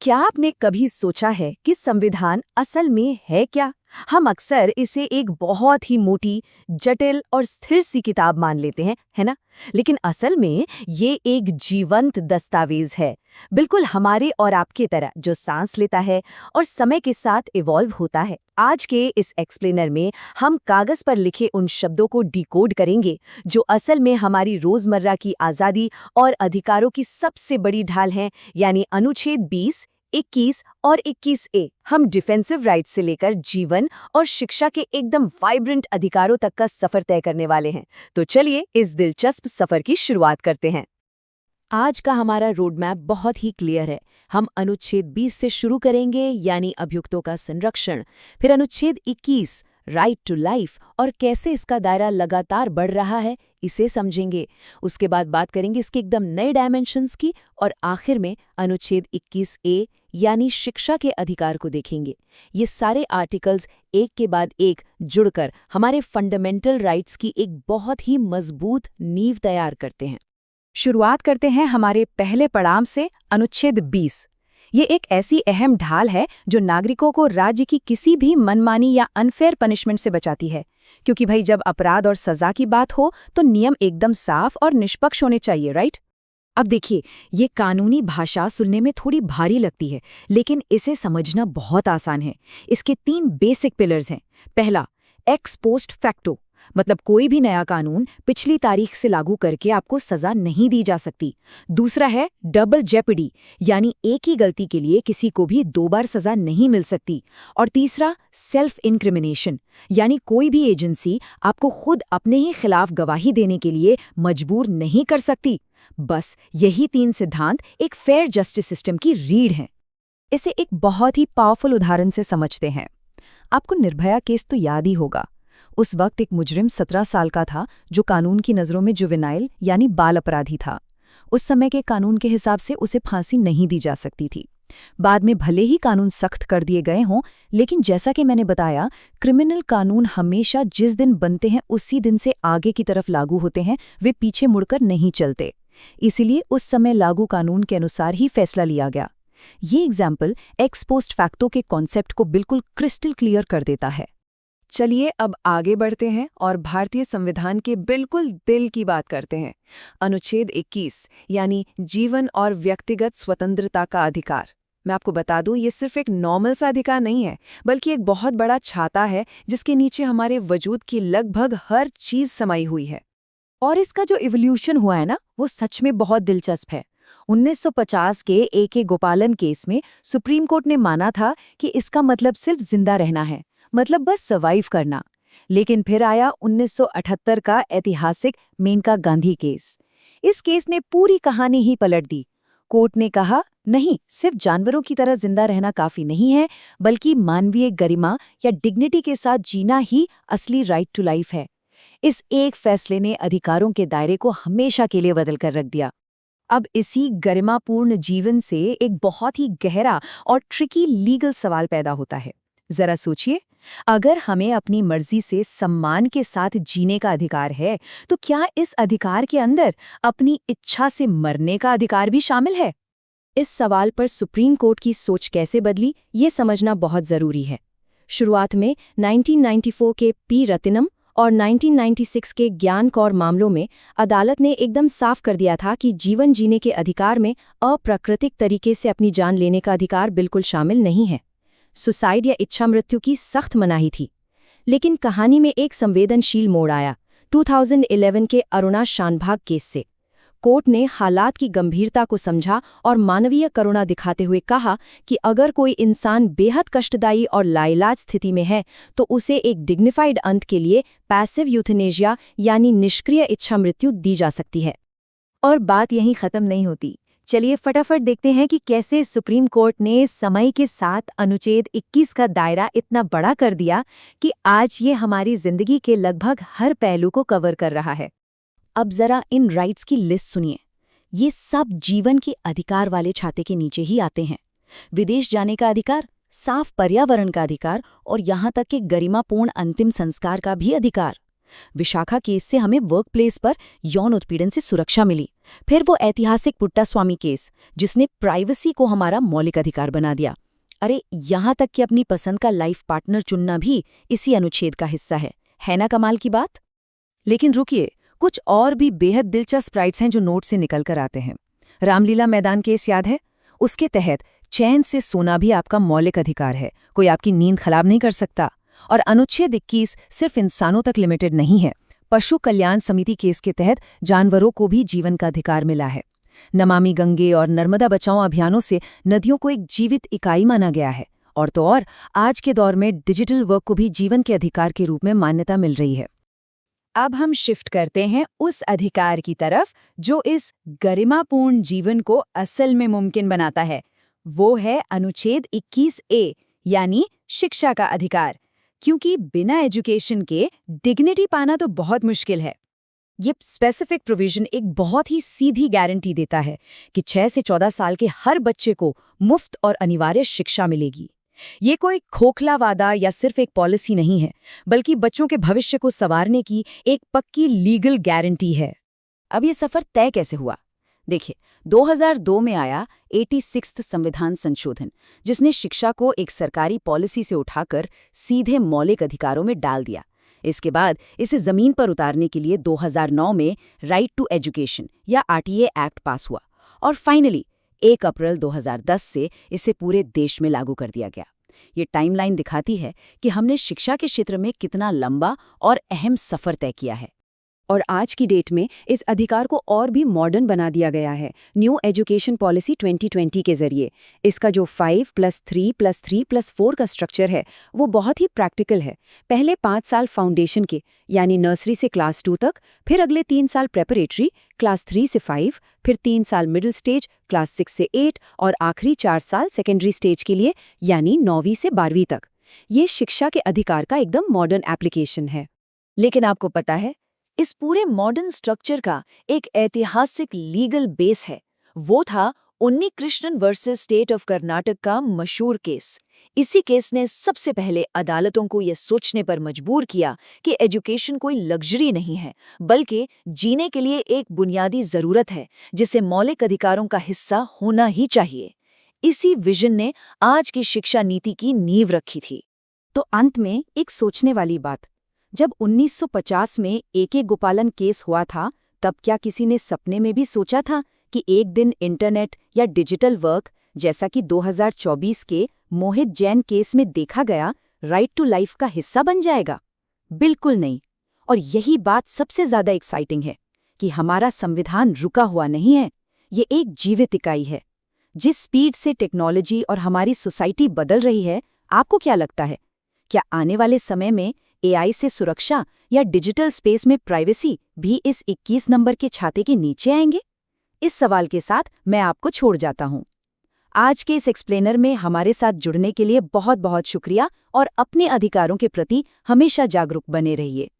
क्या आपने कभी सोचा है कि संविधान असल में है क्या? हम अक्सर इसे एक बहुत ही मोटी, जटिल और स्थिर सी किताब मान लेते हैं, है ना? लेकिन असल में ये एक जीवंत दस्तावेज है, बिल्कुल हमारे और आपके तरह, जो सांस लेता है और समय के साथ इवॉल्व होता है। आज के इस एक्सप्लेनर में हम कागज पर लिखे उन शब्दों को डिकोड करेंगे, जो असल में हमारी रोजमर्रा की आज़ादी और अधिकारों की सबसे बड़ी ढाल हैं, यानी अनुच्छेद 20, 21 और 21A। हम डिफेंसिव राइट्स से लेकर जीवन और शिक्षा के एकदम वाइब्रेंट अधिकारों तक का सफर तय करने वाले हैं। तो चलिए इस दिलचस्प सफर की शुरुआत करते हैं। आज का हमारा रोड मैप बहुत ही क्लियर है। हम अनुच्छेद 20 से शुरू करेंगे, यानी अभियुक्तों का संरक्षण, फिर अनुच्छेद 21 राइट टू लाइफ और कैसे इसका दायरा लगातार बढ़ रहा है, इसे समझेंगे। उसके बाद बात करेंगे इसके एकदम नए डायमेंशंस की, और आखिर में अनुच्छेद 21A यानी शिक्षा के अधिकार को देखेंगे। ये सारे आर्टिकल्स एक के बाद एक जुड़कर हमारे फंडामेंटल राइट्स की एक बहुत ही मजबूत नींव तैयार करते हैं। शुरुआत करते हैं हमारे पहले पड़ाव से, अनुच्छेद 20। ये एक ऐसी अहम ढाल है जो नागरिकों को राज्य की किसी भी मनमानी या अनफेयर पनिशमेंट से बचाती है। क्योंकि भाई, जब अपराध और सजा की बात हो तो नियम एकदम साफ और निष्पक्ष होने चाहिए, राइट? अब देखिए, ये कानूनी भाषा सुनने में थोड़ी भारी लगती है, लेकिन इसे समझना बहुत आसान है। इसके 3 बेसिक पिलर्स हैं। पहला, एक्स पोस्ट फैक्टो, मतलब कोई भी नया कानून पिछली तारीख से लागू करके आपको सजा नहीं दी जा सकती। दूसरा है डबल जेपडी, यानी एक ही गलती के लिए किसी को भी 2 बार सजा नहीं मिल सकती। और तीसरा, सेल्फ इंक्रिमिनेशन, यानी कोई भी एजेंसी आपको खुद अपने ही खिलाफ गवाही देने के लिए मजबूर नहीं कर सकती। बस यही 3 सिद्धांत एक फेयर जस्टिस सिस्टम की रीढ़ हैं। इसे एक बहुत ही पावरफुल उदाहरण से समझते हैं। आपको निर्भया केस तो याद ही होगा। उस वक्त एक मुजरिम 17 साल का था, जो कानून की नज़रों में जुवेनाइल यानी बाल अपराधी था। उस समय के कानून के हिसाब से उसे फांसी नहीं दी जा सकती थी। बाद में भले ही कानून सख्त कर दिए गए हों, लेकिन जैसा कि मैंने बताया, क्रिमिनल कानून हमेशा जिस दिन बनते हैं उसी दिन से आगे की तरफ लागू होते हैं, वे पीछे मुड़कर नहीं चलते। इसीलिए उस समय लागू कानून के अनुसार ही फैसला लिया गया। ये एग्जाम्पल एक्स पोस्ट फैक्टो के कॉन्सेप्ट को बिल्कुल क्रिस्टल क्लियर कर देता है। चलिए अब आगे बढ़ते हैं और भारतीय संविधान के बिल्कुल दिल की बात करते हैं। अनुच्छेद 21 यानी जीवन और व्यक्तिगत स्वतंत्रता का अधिकार। मैं आपको बता दूं, ये सिर्फ एक नॉर्मल सा अधिकार नहीं है, बल्कि एक बहुत बड़ा छाता है जिसके नीचे हमारे वजूद की लगभग हर चीज समाई हुई है। और इसका जो इवोल्यूशन हुआ है ना, वो सच में बहुत दिलचस्प है। 1950 के ए.के. गोपालन केस में सुप्रीम कोर्ट ने माना था कि इसका मतलब सिर्फ जिंदा रहना है, मतलब बस सर्वाइव करना। लेकिन फिर आया 1978 का ऐतिहासिक मेनका गांधी केस। इस केस ने पूरी कहानी ही पलट दी। कोर्ट ने कहा, नहीं, सिर्फ जानवरों की तरह जिंदा रहना काफी नहीं है, बल्कि मानवीय गरिमा या डिग्निटी के साथ जीना ही असली राइट टू लाइफ है। इस एक फैसले ने अधिकारों के दायरे को हमेशा के लिए बदल कर रख दिया। अब इसी गरिमापूर्ण जीवन से एक बहुत ही गहरा और ट्रिकी लीगल सवाल पैदा होता है। जरा सोचिए, अगर हमें अपनी मर्जी से सम्मान के साथ जीने का अधिकार है, तो क्या इस अधिकार के अंदर अपनी इच्छा से मरने का अधिकार भी शामिल है? इस सवाल पर सुप्रीम कोर्ट की सोच कैसे बदली, ये समझना बहुत जरूरी है। शुरुआत में 1994 के पी रत्नम और 1996 के ज्ञान कौर मामलों में अदालत ने एकदम साफ कर दिया था कि जीवन जीने के अधिकार में अप्राकृतिक तरीके से अपनी जान लेने का अधिकार बिल्कुल शामिल नहीं है। सुसाइड या इच्छा मृत्यु की सख्त मनाही थी। लेकिन कहानी में एक संवेदनशील मोड़ आया 2011 के अरुणा शानभाग केस से। कोर्ट ने हालात की गंभीरता को समझा और मानवीय करुणा दिखाते हुए कहा कि अगर कोई इंसान बेहद कष्टदायी और लाइलाज स्थिति में है, तो उसे एक डिग्निफाइड अंत के लिए पैसिव यूथनेशिया यानी निष्क्रिय इच्छा मृत्यु दी जा सकती है। और बात यहीं खत्म नहीं होती। चलिए फटाफट देखते हैं कि कैसे सुप्रीम कोर्ट ने समय के साथ अनुच्छेद 21 का दायरा इतना बड़ा कर दिया कि आज ये हमारी जिंदगी के लगभग हर पहलू को कवर कर रहा है। अब जरा इन राइट्स की लिस्ट सुनिए। ये सब जीवन के अधिकार वाले छाते के नीचे ही आते हैं। विदेश जाने का अधिकार, साफ पर्यावरण का अधिकार और यहाँ तक कि गरिमापूर्ण अंतिम संस्कार का भी अधिकार। विशाखा केस से हमें वर्क प्लेस पर यौन उत्पीड़न से सुरक्षा मिली। फिर वो ऐतिहासिक पुट्टास्वामी केस, जिसने प्राइवेसी को हमारा मौलिक अधिकार बना दिया। अरे, यहाँ तक कि अपनी पसंद का लाइफ पार्टनर चुनना भी इसी अनुच्छेद का हिस्सा है ना कमाल की बात? लेकिन रुकिए, कुछ और भी बेहद दिलचस्प राइट्स हैं जो नोट से निकल कर आते हैं। रामलीला मैदान केस याद है? उसके तहत चैन से सोना भी आपका मौलिक अधिकार है, कोई आपकी नींद खराब नहीं कर सकता। और अनुच्छेद 21 सिर्फ इंसानों तक लिमिटेड नहीं है। पशु कल्याण समिति केस के तहत जानवरों को भी जीवन का अधिकार मिला है। नमामि गंगे और नर्मदा बचाओ अभियानों से नदियों को एक जीवित इकाई माना गया है। और तो और, आज के दौर में डिजिटल वर्क को भी जीवन के अधिकार के रूप में मान्यता मिल रही है। अब हम शिफ्ट करते हैं उस अधिकार की तरफ जो इस गरिमापूर्ण जीवन को असल में मुमकिन बनाता है। वो है अनुच्छेद 21A, यानी शिक्षा का अधिकार। क्योंकि बिना एजुकेशन के डिग्निटी पाना तो बहुत मुश्किल है। ये स्पेसिफिक प्रोविजन एक बहुत ही सीधी गारंटी देता है कि 6 से 14 साल के हर बच्चे को मुफ्त और अनिवार्य शिक्षा मिलेगी। ये कोई खोखला वादा या सिर्फ एक पॉलिसी नहीं है, बल्कि बच्चों के भविष्य को संवारने की एक पक्की लीगल गारंटी है। अब ये सफर तय कैसे हुआ? देखिए, 2002 में आया 86वां संविधान संशोधन, जिसने शिक्षा को एक सरकारी पॉलिसी से उठाकर सीधे मौलिक अधिकारों में डाल दिया। इसके बाद इसे जमीन पर उतारने के लिए 2009 में राइट टू एजुकेशन या RTA एक्ट पास हुआ और फाइनली 1 अप्रैल 2010 से इसे पूरे देश में लागू कर दिया गया। ये टाइमलाइन दिखाती है कि हमने शिक्षा के क्षेत्र में कितना लंबा और अहम सफर तय किया है। और आज की डेट में इस अधिकार को और भी मॉडर्न बना दिया गया है न्यू एजुकेशन पॉलिसी 2020 के जरिए। इसका जो 5+3+3+4 का स्ट्रक्चर है, वो बहुत ही प्रैक्टिकल है। पहले 5 साल फाउंडेशन के, यानी नर्सरी से क्लास 2 तक, फिर अगले 3 साल प्रेपरेटरी क्लास 3 से 5, फिर 3 साल मिडिल स्टेज क्लास 6 से 8 और आखिरी 4 साल सेकेंडरी स्टेज के लिए, यानी 9वीं से 12वीं तक। ये शिक्षा के अधिकार का एकदम मॉडर्न एप्लीकेशन है। लेकिन आपको पता है, इस पूरे मॉडर्न स्ट्रक्चर का एक ऐतिहासिक लीगल बेस है। वो था Unnikrishnan versus state of Karnataka का मशहूर केस। इसी केस ने सबसे पहले अदालतों को यह सोचने पर मजबूर किया कि एजुकेशन कोई लग्जरी नहीं है, बल्कि जीने के लिए एक बुनियादी जरूरत है, जिसे मौलिक अधिकारों का हिस्सा होना ही चाहिए। इसी विजन ने आज की शिक्षा नीति की नींव रखी थी। तो अंत में एक सोचने वाली बात, जब 1950 में A.K. गोपालन केस हुआ था, तब क्या किसी ने सपने में भी सोचा था कि एक दिन इंटरनेट या डिजिटल वर्क, जैसा कि 2024 के मोहित जैन केस में देखा गया, राइट टू लाइफ का हिस्सा बन जाएगा? बिल्कुल नहीं। और यही बात सबसे ज्यादा एक्साइटिंग है कि हमारा संविधान रुका हुआ नहीं है, ये एक जीवित इकाई है। जिस स्पीड से टेक्नोलॉजी और हमारी सोसाइटी बदल रही है, आपको क्या लगता है, क्या आने वाले समय में AI से सुरक्षा या डिजिटल स्पेस में प्राइवेसी भी इस 21 नंबर के छाते के नीचे आएंगे? इस सवाल के साथ मैं आपको छोड़ जाता हूं। आज के इस एक्सप्लेनर में हमारे साथ जुड़ने के लिए बहुत बहुत शुक्रिया और अपने अधिकारों के प्रति हमेशा जागरूक बने रहिए।